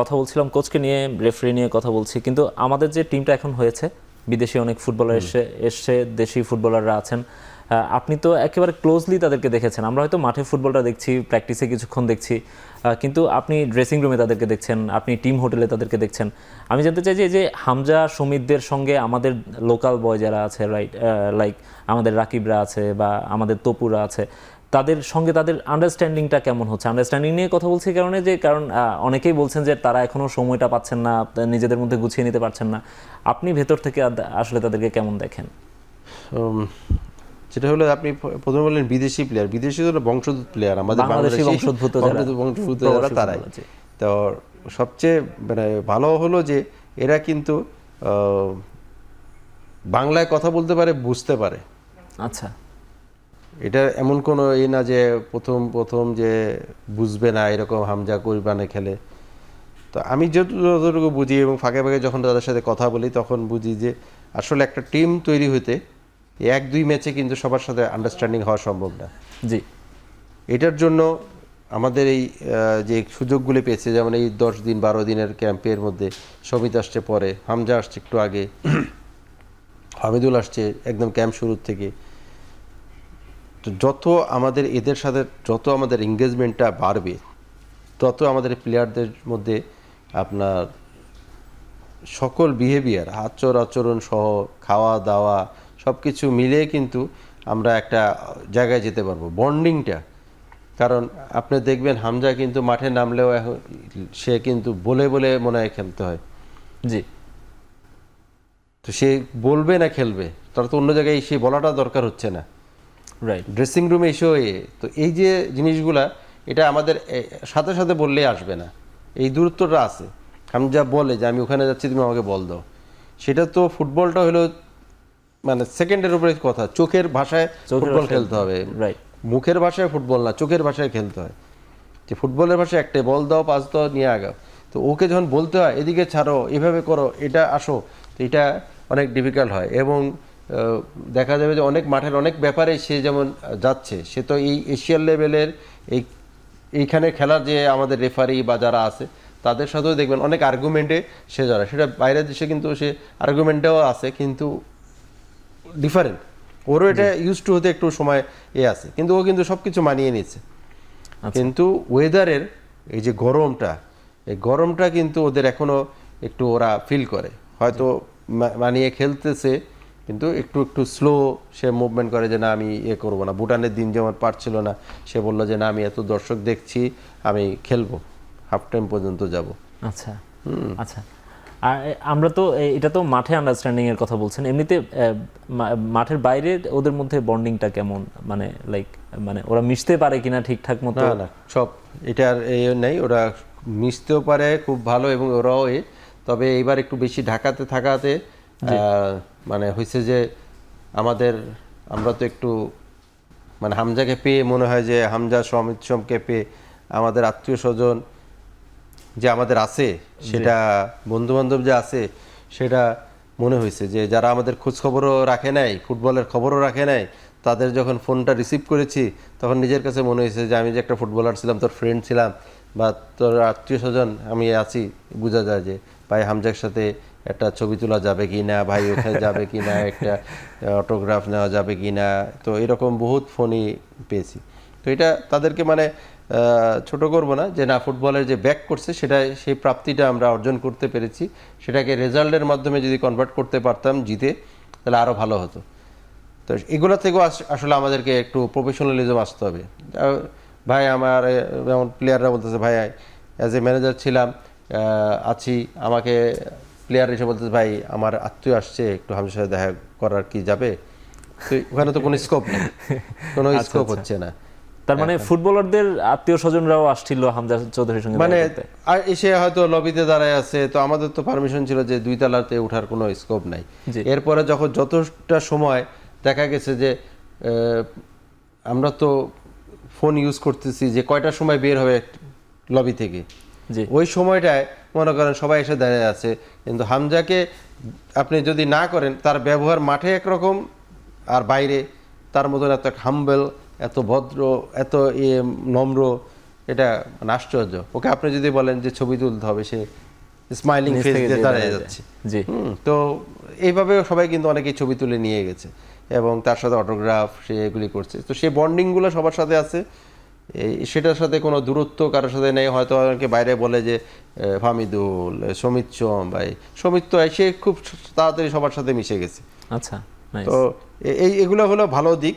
কথা বলছিলাম কোচকে নিয়ে, রেফারি নিয়ে কথা বলছি, কিন্তু আমাদের যে টিমটা এখন হয়েছে, বিদেশি অনেক ফুটবলার এসছে, দেশি ফুটবলাররা আছেন, আপনি তো একেবারে ক্লোজলি তাদেরকে দেখেছেন। আমরা হয়তো মাঠে ফুটবলটা দেখছি, প্র্যাকটিসে কিছুক্ষণ দেখছি, কিন্তু আপনি ড্রেসিং রুমে তাদেরকে দেখছেন, আপনি টিম হোটেলে তাদেরকে দেখছেন। আমি জানতে চাই যে এই যে হামজা সমিতদের সঙ্গে আমাদের লোকাল বয় যারা আছে, রাইট, লাইক আমাদের রাকিবরা আছে বা আমাদের তপুরা আছে, তাদের সঙ্গে তাদের আন্ডারস্ট্যান্ডিংটা কেমন হচ্ছে? আন্ডারস্ট্যান্ডিং নিয়ে কথা বলছি কারণ অনেকেই বলছেন যে তারা এখনও সময়টা পাচ্ছেন না, নিজেদের মধ্যে গুছিয়ে নিতে পারছেন না। আপনি ভেতর থেকে আসলে তাদেরকে কেমন দেখেন? যেটা হলো, আপনি প্রথমে বললেন বিদেশি প্লেয়ার, বিদেশি হলো বংশোদ্ভূত প্লেয়ার, আমাদের বাংলাদেশি বংশোদ্ভূত যারা তারাই। তো সবচেয়ে মানে ভালো হলো যে এরা কিন্তু বাংলায় কথা বলতে পারে, বুঝতে পারে। আচ্ছা, এটা এমন কোনো না যে প্রথম যে বুঝবে না, এরকম হামজা কুরবানে খেলে। তো আমি যতটুকু বুঝি এবং ফাঁকে ফাঁকে যখন তাদের সাথে কথা বলি তখন বুঝি যে আসলে একটা টিম তৈরি হইতে 1-2 ম্যাচে কিন্তু সবার সাথে আন্ডারস্ট্যান্ডিং হওয়া সম্ভব না। জি, এটার জন্য আমাদের এই যে সুযোগগুলি পেয়েছে, যেমন এই 10 দিন 12 দিনের ক্যাম্পের মধ্যে সমিত আসছে, পরে হামজা আসছে একটু আগে, হামিদুল আসছে একদম ক্যাম্প শুরুর থেকে। তো যত আমাদের এদের সাথে যত আমাদের এঙ্গেজমেন্টটা বাড়বে, তত আমাদের প্লেয়ারদের মধ্যে আপনার সকল বিহেভিয়ার, আচরণ সহ খাওয়া দাওয়া সব কিছু মিলিয়ে কিন্তু আমরা একটা জায়গায় যেতে পারবো, বন্ডিংটা। কারণ আপনি দেখবেন হামজা কিন্তু মাঠে নামলেও সে কিন্তু বলে বলে মনে হয় খেলতে হয়। জি, তো সে বলবে না খেলবে, তার তো অন্য জায়গায় সে বলাটা দরকার হচ্ছে না, রাইট, ড্রেসিং রুমে এসেও তো এই যে জিনিসগুলা, এটা আমাদের সাথে সাথে বললেই আসবে না, এই দূরত্বটা আছে। হামজা বলে যে আমি ওখানে যাচ্ছি, তুমি আমাকে বল দাও। সেটা তো ফুটবলটা হলো মানে সেকেন্ডের উপরে কথা, চোখের ভাষায় ফুটবল খেলতে হবে, রাইট, মুখের ভাষায় ফুটবল না, চোখের ভাষায় খেলতে হয়। যে ফুটবলের ভাষায় একটাই, বল দাও, পাস দাও, নিয়ে আগাও। তো ওকে যখন বলতে হয় এদিকে ছাড়ো, এভাবে করো, এটা আসো, তো এটা অনেক ডিফিকাল্ট হয়। এবং দেখা যাবে যে অনেক মাঠের অনেক ব্যাপারে সে যেমন যাচ্ছে, সে তো এই এশিয়ান লেভেলের এইখানে খেলার যে আমাদের রেফারি বা যারা আছে তাদের সাথেও দেখবেন অনেক আর্গুমেন্টে সে যারা, সেটা বাইরের দেশে কিন্তু সে আর্গুমেন্টেও আছে, কিন্তু ডিফারেন্ট, ওরও এটা ইউজ টু হতে একটু সময় আছে, কিন্তু ও কিন্তু সব কিছু মানিয়ে নিচ্ছে। কিন্তু ওয়েদারের এই যে গরমটা, এই গরমটা কিন্তু ওদের এখনো একটু ওরা ফিল করে, হয়তো মানিয়ে খেলতেছে, কিন্তু একটু একটু স্লো সে মুভমেন্ট করে, যে না আমি করবো না। ভুটানের দিন যেমন পারছিল না, সে বললো যে না আমি এত দর্শক দেখছি, আমি খেলবো, হাফ টাইম পর্যন্ত যাব। আচ্ছা, আচ্ছা। আর আমরা তো এটা তো মাঠে আন্ডারস্ট্যান্ডিং এর কথা বলছেন, এমনিতে মাঠের বাইরে ওদের মধ্যে বন্ডিংটা কেমন? মানে লাইক মানে ওরা মিশতে পারে কিনা ঠিকঠাক মতো? না, সব এটার নেই, ওরা মিশতেও পারে খুব ভালো, এবং ওরাও তবে এইবার একটু বেশি ঢাকাতে থাকাতে মানে হয়েছে যে আমরা তো একটু মানে হামজাকে পেয়ে মনে হয় যে হামজা সমিত সোমকে পেয়ে আমাদের আত্মীয় স্বজন যে আমাদের আছে, সেটা বন্ধু বান্ধব যে আছে, সেটা মনে হয়েছে যে যারা আমাদের খোঁজ খবরও রাখে নাই, ফুটবলের খবরও রাখে নাই, তাদের যখন ফোনটা রিসিভ করেছি তখন নিজের কাছে মনে হয়েছে যে আমি যে একটা ফুটবলার ছিলাম, তোর ফ্রেন্ড ছিলাম বা তোর আত্মীয় স্বজন আমি আছি। বোঝা যায় যে ভাই হামজার সাথে একটা ছবি তোলা যাবে কি না, ভাই ওখানে যাবে কি না, একটা অটোগ্রাফ নেওয়া যাবে কি না। তো এরকম বহুত ফোনই পেয়েছি। তো এটা তাদেরকে মানে ছোট করব না, যে না ফুটবলের যে ব্যাক করছে সেটা, সেই প্রাপ্তিটা আমরা অর্জন করতে পেরেছি, সেটাকে রেজাল্টের মাধ্যমে যদি কনভার্ট করতে পারতাম জিতে, তাহলে আরও ভালো হতো। তো এগুলো থেকেও আসলে আমাদেরকে একটু প্রফেশনালিজম আসতে হবে। ভাই আমার যেমন প্লেয়াররা বলতেছে, ভাই অ্যাজ এ ম্যানেজার ছিলাম, আছি, আমাকে প্লেয়ার এসে বলতেছে ভাই আমার আত্মীয় আসছে, একটু হামজার সাথে দেখা করার কি যাবে? তো ওখানে তো কোনো স্কোপ নেই, কোনো স্কোপ হচ্ছে না। তার মানে ফুটবলারদের আত্মীয় স্বজনরাও আসছিল হামজা চৌধুরীর সঙ্গে, মানে এসে হয়তো লবিতে দাঁড়ায় আছে, তো আমাদের তো পারমিশন ছিল যে 2 তলাতে ওঠার কোনো স্কোপ নাই। এরপরে যখন যতটা সময় দেখা গেছে যে আমরা তো ফোন ইউজ করতেছি, যে কয়টা সময় বের হবে লবি থেকে, ওই সময়টায় মনে করেন সবাই এসে দাঁড়িয়ে আছে, কিন্তু হামজাকে আপনি যদি না করেন, তার ব্যবহার মাঠে একরকম আর বাইরে তার মতন এত হাম্বল, এত ভদ্র, এত নম্র, এটা মানে আশ্চর্য। ওকে আপনি যদি বলেন যে ছবি তুলতে হবে, সে স্মাইলিং নিচ ফেস থেকে দিয়ে দিয়ে দাঁড়িয়ে দাঁড়ায় যাচ্ছে। জি তো এইভাবে সবাই কিন্তু অনেকেই ছবি তুলে নিয়ে গেছে এবং তার সাথে অটোগ্রাফ সে এগুলি করছে। তো সেই বন্ডিংগুলো সবার সাথে আছে, সেটার সাথে কোনো দূরত্ব কারোর সাথে নেই। হয়তো অনেকে বাইরে বলে যে ফামিদুল, সমিত সোম ভাই, সমিত তো এসে খুব তাড়াতাড়ি সবার সাথে মিশে গেছে। আচ্ছা, নাইস। তো এগুলো হলো ভালো দিক।